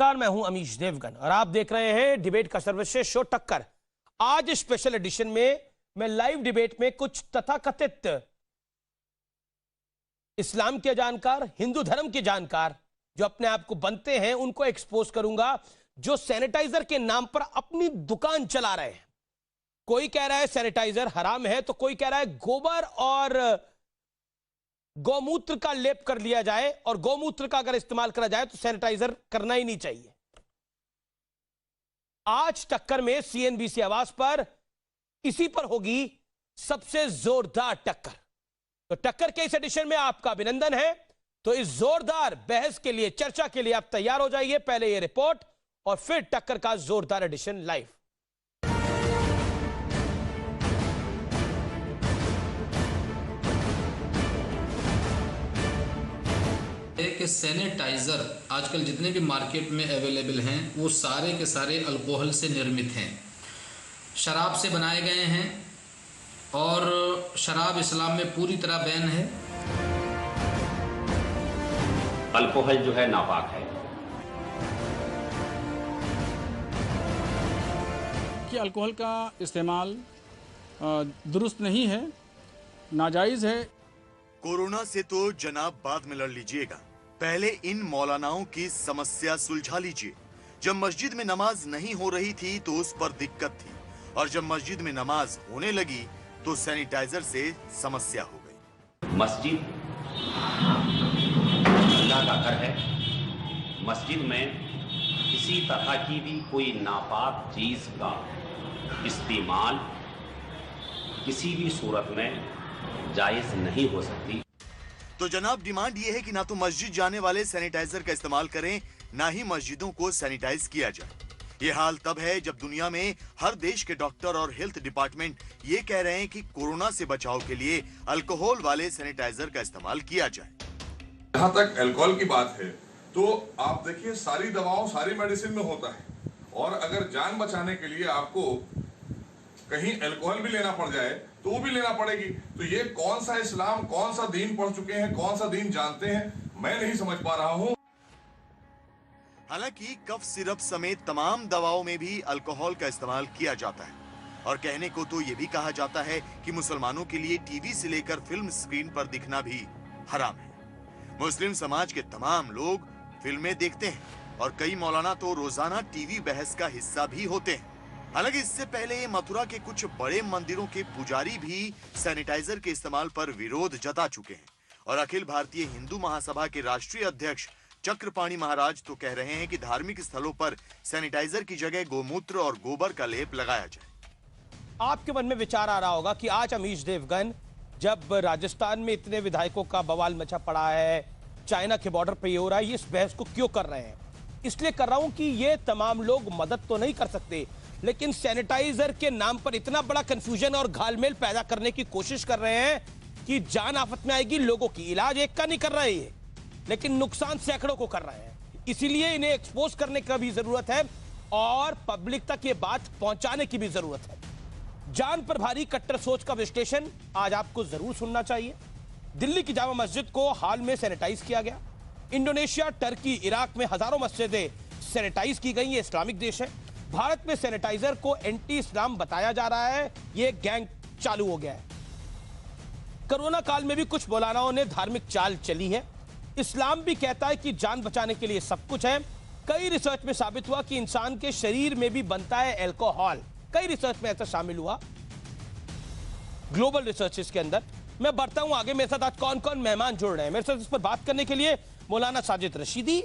नमस्कार, मैं हूं अमीश देवगन और आप देख रहे हैं डिबेट का सर्वश्रेष्ठ शो टक्कर। आज स्पेशल एडिशन में मैं लाइव डिबेट में कुछ तथाकथित इस्लाम के जानकार, हिंदू धर्म के जानकार जो अपने आप को बनते हैं उनको एक्सपोज करूंगा, जो सैनिटाइजर के नाम पर अपनी दुकान चला रहे हैं। कोई कह रहा है सैनिटाइजर हराम है, तो कोई कह रहा है गोबर और गौमूत्र का लेप कर लिया जाए और गौमूत्र का अगर इस्तेमाल करा जाए तो सैनिटाइजर करना ही नहीं चाहिए। आज टक्कर में सीएनबीसी आवाज पर इसी पर होगी सबसे जोरदार टक्कर। तो टक्कर के इस एडिशन में आपका अभिनंदन है। तो इस जोरदार बहस के लिए, चर्चा के लिए आप तैयार हो जाइए। पहले ये रिपोर्ट और फिर टक्कर का जोरदार एडिशन लाइव। कि सैनिटाइज़र आजकल जितने भी मार्केट में अवेलेबल हैं वो सारे के सारे अल्कोहल से निर्मित हैं, शराब से बनाए गए हैं और शराब इस्लाम में पूरी तरह बैन है। अल्कोहल जो है नापाक है कि अल्कोहल का इस्तेमाल दुरुस्त नहीं है, नाजायज़ है। कोरोना से तो जनाब बाद में लड़ लीजिएगा, पहले इन मौलानाओं की समस्या सुलझा लीजिए। जब मस्जिद में नमाज नहीं हो रही थी तो उस पर दिक्कत थी, और जब मस्जिद में नमाज होने लगी तो सैनिटाइजर से समस्या हो गई। मस्जिद अल्लाह का घर है। मस्जिद में किसी तरह की भी कोई नापाक चीज का इस्तेमाल किसी भी सूरत में जायज नहीं हो सकती। तो जनाब, डिमांड ये है कि ना तो मस्जिद जाने वाले सैनिटाइजर का इस्तेमाल करें, ना ही मस्जिदों को सैनिटाइज किया जाए। ये हाल तब है जब दुनिया में हर देश के डॉक्टर और हेल्थ डिपार्टमेंट ये कह रहे हैं कि कोरोना से बचाव के लिए अल्कोहल वाले सैनिटाइजर का इस्तेमाल किया जाए। जहाँ तक अल्कोहल की बात है तो आप देखिए, सारी दवाओं, सारी मेडिसिन में होता है, और अगर जान बचाने के लिए आपको कहीं अल्कोहल भी लेना पड़ जाए तो वो भी लेना पड़ेगी। तो ये कौन सा इस्लाम, कौन सा दीन पढ़ चुके हैं, कौन सा दीन जानते हैं, मैं नहीं समझ पा रहा हूँ। हालांकि कफ सिरप समेत तमाम दवाओं में भी अल्कोहल का इस्तेमाल किया जाता है, और कहने को तो ये भी कहा जाता है कि मुसलमानों के लिए टीवी से लेकर फिल्म स्क्रीन पर दिखना भी हराम है। मुस्लिम समाज के तमाम लोग फिल्में देखते हैं, और कई मौलाना तो रोजाना टीवी बहस का हिस्सा भी होते हैं। हालांकि इससे पहले मथुरा के कुछ बड़े मंदिरों के पुजारी भी सैनिटाइजर के इस्तेमाल पर विरोध जता चुके हैं, और अखिल भारतीय हिंदू महासभा के राष्ट्रीय अध्यक्ष चक्रपाणी महाराज तो कह रहे हैं कि धार्मिक स्थलों पर सैनिटाइजर की जगह गोमूत्र और गोबर का लेप लगाया जाए। आपके मन में विचार आ रहा होगा कि आज अमीश देवगन, जब राजस्थान में इतने विधायकों का बवाल मचा पड़ा है, चाइना के बॉर्डर पर ये हो रहा है, ये इस बहस को क्यों कर रहे हैं? इसलिए कर रहा हूं कि ये तमाम लोग मदद तो नहीं कर सकते, लेकिन सैनिटाइजर के नाम पर इतना बड़ा कंफ्यूजन और घालमेल पैदा करने की कोशिश कर रहे हैं कि जान आफत में आएगी लोगों की। इलाज एक का नहीं कर रहे हैं, लेकिन नुकसान सैकड़ों को कर रहे हैं। इसीलिए इन्हें एक्सपोज करने का भी जरूरत है और पब्लिक तक ये बात पहुंचाने की भी जरूरत है। जान पर भारी कट्टर सोच का विश्लेषण आज आपको जरूर सुनना चाहिए। दिल्ली की जामा मस्जिद को हाल में सैनिटाइज किया गया। इंडोनेशिया, टर्की, इराक में हजारों मस्जिदें सैनिटाइज की गई। ये इस्लामिक देश है। भारत में सैनिटाइजर को एंटी इस्लाम बताया जा रहा है। ये गैंग चालू हो गया है। कोरोना काल में भी कुछ मौलानाओं ने धार्मिक चाल चली है। इस्लाम भी कहता है कि जान बचाने के लिए सब कुछ है। कई रिसर्च में साबित हुआ कि इंसान के शरीर में भी बनता है अल्कोहल। कई रिसर्च में ऐसा शामिल हुआ, ग्लोबल रिसर्च के अंदर। मैं बढ़ता हूं आगे। मेरे साथ आज कौन कौन मेहमान जुड़ रहे हैं मेरे साथ इस पर बात करने के लिए? मौलाना साजिद रशीदी,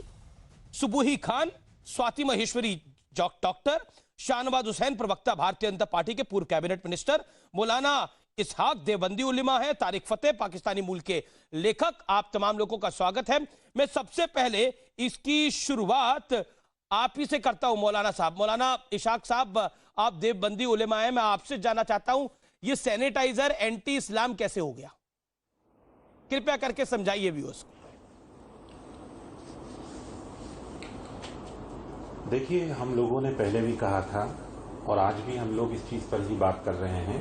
सुबुही खान, स्वाति महेश्वरी डॉक्टर, शाहनवाज हुसैन प्रवक्ता भारतीय जनता पार्टी के पूर्व कैबिनेट मिनिस्टर, मौलाना इसहाक देवबंदी उलेमा है, तारिक फतेह पाकिस्तानी मूल के लेखक। आप तमाम लोगों का स्वागत है। मैं सबसे पहले इसकी शुरुआत आप ही से करता हूं मौलाना साहब। मौलाना इसहाक साहब, आप देवबंदी उलेमा है, मैं आपसे जानना चाहता हूं ये सैनिटाइजर एंटी इस्लाम कैसे हो गया? कृपया करके समझाइए भी उसको। देखिए, हम लोगों ने पहले भी कहा था और आज भी हम लोग इस चीज़ पर ही बात कर रहे हैं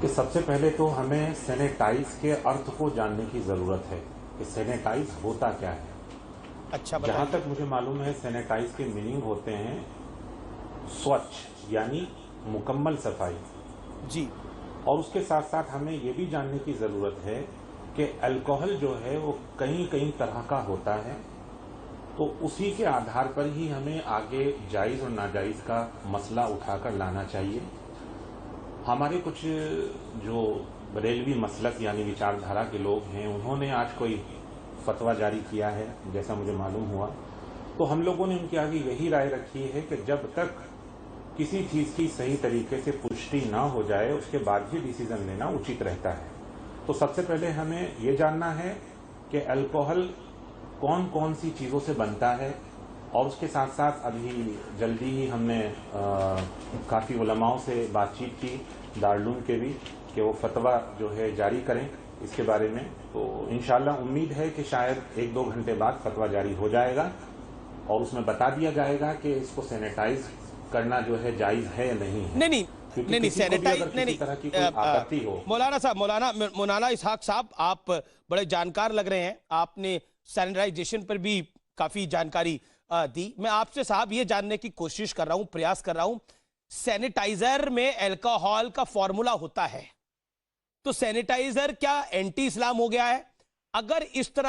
कि सबसे पहले तो हमें सैनिटाइज के अर्थ को जानने की ज़रूरत है कि सैनिटाइज होता क्या है। अच्छा, जहां बताइए। तक मुझे मालूम है सैनिटाइज के मीनिंग होते हैं स्वच्छ यानी मुकम्मल सफाई। जी। और उसके साथ साथ हमें ये भी जानने की जरूरत है कि अल्कोहल जो है वो कई कई तरह का होता है, तो उसी के आधार पर ही हमें आगे जायज और नाजायज का मसला उठाकर लाना चाहिए। हमारे कुछ जो बरेलवी मसलक यानी विचारधारा के लोग हैं, उन्होंने आज कोई फतवा जारी किया है जैसा मुझे मालूम हुआ, तो हम लोगों ने उनके आगे यही राय रखी है कि जब तक किसी चीज की सही तरीके से पुष्टि ना हो जाए उसके बाद ही डिसीजन लेना उचित रहता है। तो सबसे पहले हमें ये जानना है कि अल्कोहल कौन कौन सी चीजों से बनता है, और उसके साथ साथ अभी जल्दी ही हमने काफी उलमाओं से बातचीत की, दारुल के भी, कि वो फतवा जो है जारी करें इसके बारे में। तो इंशाल्लाह उम्मीद है कि शायद 1-2 घंटे बाद फतवा जारी हो जाएगा और उसमें बता दिया जाएगा कि इसको सैनिटाइज करना जो है जायज है या नहीं है। नहीं सैनिटाइज नहीं, तरह की कोई आपत्ति हो। मौलाना साहब, मौलाना इसहाक साहब, आप बड़े जानकार लग रहे हैं, आपने सैनिटाइजेशन पर भी काफी जानकारी दी। मैं आपसे साहब ये जानने की कोशिश कर रहा हूं, प्रयास कर रहा हूं, सैनिटाइजर में अल्कोहल का फॉर्मूला होता है, तो सैनिटाइजर क्या एंटी इस्लाम हो गया है? अगर इस तरह